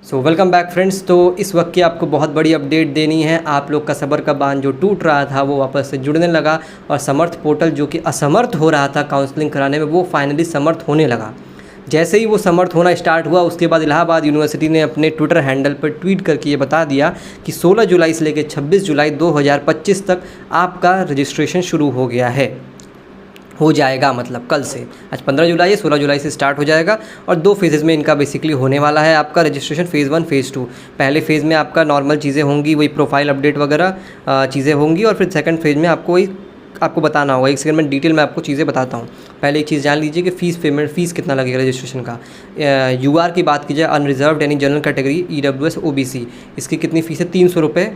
So welcome back friends. तो इस वक्त की आपको बहुत बड़ी अपडेट देनी है। आप लोग का सब्र का बांध जो टूट रहा था वो वापस से जुड़ने लगा और समर्थ पोर्टल जो कि असमर्थ हो रहा था काउंसलिंग कराने में, वो फाइनली समर्थ होने लगा। जैसे ही वो समर्थ होना स्टार्ट हुआ उसके बाद इलाहाबाद यूनिवर्सिटी ने अपने ट्विटर हैंडल पर ट्वीट करके ये बता दिया कि 16 जुलाई से लेकर 26 जुलाई 2025 तक आपका रजिस्ट्रेशन शुरू हो जाएगा। मतलब कल से, आज 15 जुलाई है, 16 जुलाई से स्टार्ट हो जाएगा और 2 फेजेज़ में इनका बेसिकली होने वाला है आपका रजिस्ट्रेशन, फ़ेज़ 1 फ़ेज़ 2। पहले फ़ेज़ में आपका नॉर्मल चीज़ें होंगी, वही प्रोफाइल अपडेट वगैरह चीज़ें होंगी, और फिर सेकंड फेज़ में आपको बताना होगा। एक सेकंड में डिटेल में आपको चीज़ें बताता हूँ। पहले एक चीज़ जान लीजिए कि फ़ीस कितना लगेगा रजिस्ट्रेशन का। यूआर की बात की जाए, अनरिजर्व्ड यानी जनरल कैटेगरी, ईडब्ल्यूएस, ओबीसी, इसकी कितनी फ़ीस है? 300 रुपये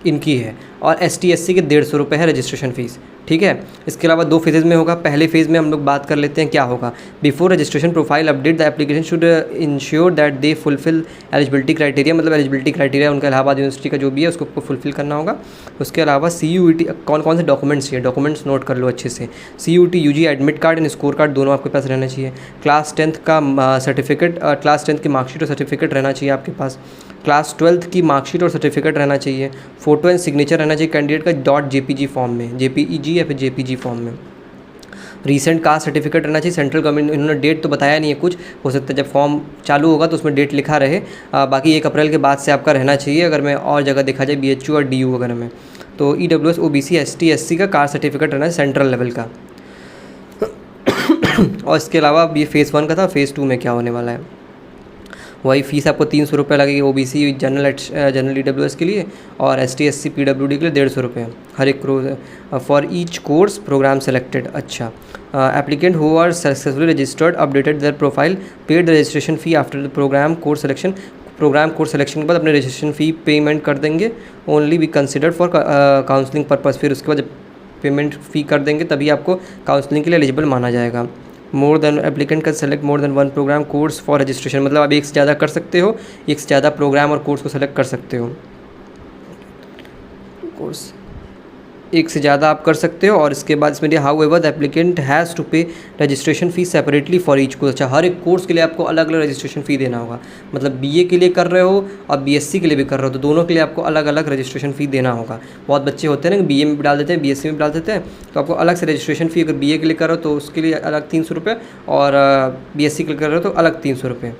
इनकी है, और एसटी एससी के 150 रुपये है रजिस्ट्रेशन फ़ीस। ठीक है। इसके अलावा 2 फेजेज़ में होगा। पहले फेज़ में हम लोग बात कर लेते हैं क्या होगा। Before registration profile update the application should ensure that they fulfil eligibility criteria, मतलब एलिजिबिलिटी क्राइटेरिया उनका इलाहाबाद यूनिवर्सिटी का जो भी है उसको फुलफिल करना होगा। उसके अलावा CUET, कौन कौन से डॉक्यूमेंट्स चाहिए, डॉक्यूमेंट्स नोट कर लो अच्छे से। CUET UG admit card and score card दोनों आपके पास रहना चाहिए। क्लास 10th का सर्टिफिकेट, क्लास 10th की मार्कशीट और सर्टिफिकेट रहना चाहिए आपके पास। क्लास 12th की मार्कशीट और सर्टिफिकेट रहना चाहिए। फ़ोटो एंड सिग्नेचर रहना चाहिए कैंडिडेट का .jpg फॉर्म में, JPEG या फिर JPG फॉर्म में। रीसेंट कास्ट सर्टिफिकेट रहना चाहिए। सेंट्रल गवर्नमेंट, इन्होंने डेट तो बताया नहीं है, कुछ हो सकता है जब फॉर्म चालू होगा तो उसमें डेट लिखा रहे। बाकी 1 अप्रैल के बाद से आपका रहना चाहिए। अगर मैं और जगह देखा जाए BHU और DU वगैरह में, तो EWS OBC ST SC का कास्ट सर्टिफिकेट रहना है सेंट्रल लेवल का। और इसके अलावा ये फ़ेज़ 1 का था। फ़ेज़ 2 में क्या होने वाला है, वही फ़ीस आपको 300 रुपये लगेगी OBC जनरल EWS के लिए, और ST SC PWD के लिए 150 रुपये हर एक for each course program selected. अच्छा, applicant who are successfully registered updated their profile paid the registration fee after the program course selection. Program course selection के बाद अपने रजिस्ट्रेशन फ़ी पेमेंट कर देंगे। Only be considered for counselling purpose. फिर उसके बाद जब पेमेंट फ़ी कर देंगे तभी आपको काउंसलिंग के लिए एलिजिबल माना जाएगा। मोर देन एप्लीकेंट का select more than 1 programme course for registration, मतलब आप एक से ज़्यादा कर सकते हो, एक से ज़्यादा प्रोग्राम और कोर्स को सेलेक्ट कर सकते हो। कोर्स एक से ज़्यादा आप कर सकते हो। और इसके बाद इसमें however the applicant has to pay registration fee separately for each course. अच्छा, हर एक कोर्स के लिए आपको अलग अलग रजिस्ट्रेशन फ़ी देना होगा। मतलब BA के लिए कर रहे हो और BSc के लिए भी कर रहे हो, तो दोनों के लिए आपको अलग अलग रजिस्ट्रेशन फ़ी देना होगा। बहुत बच्चे होते हैं ना, BA में भी डाल देते हैं, BSc में भी डाल देते हैं, तो आपको अलग से रजिस्ट्रेशन फ़ी, अगर BA के लिए कर रहे हो तो उसके लिए अलग 300 रुपये, और BSc के लिए कर रहे हो तो अलग 300 रुपये।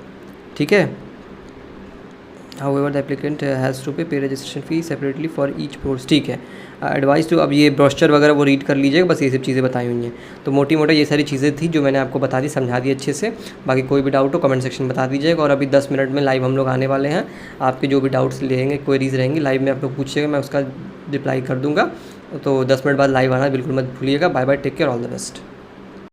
ठीक है। However the applicant has to pay registration fee separately for each course। ठीक है। एडवाइस तो अब ये ब्रोशर वगैरह वो रीड कर लीजिएगा, बस ये सब चीज़ें बताई हुई हैं। तो मोटी मोटी ये सारी चीज़ें थी जो मैंने आपको बता दी, समझा दी अच्छे से। बाकी कोई भी डाउट हो कमेंट सेक्शन में बता दीजिएगा। और अभी 10 मिनट में लाइव हम लोग आने वाले हैं। आपके जो भी डाउट्स लेंगे, क्वेरीज रहेंगी, लाइव में आप लोग पूछिएगा, मैं उसका रिप्लाई कर दूँगा। तो 10 मिनट बाद लाइव आना बिल्कुल मत भूलिएगा। Bye bye, take care, all the best.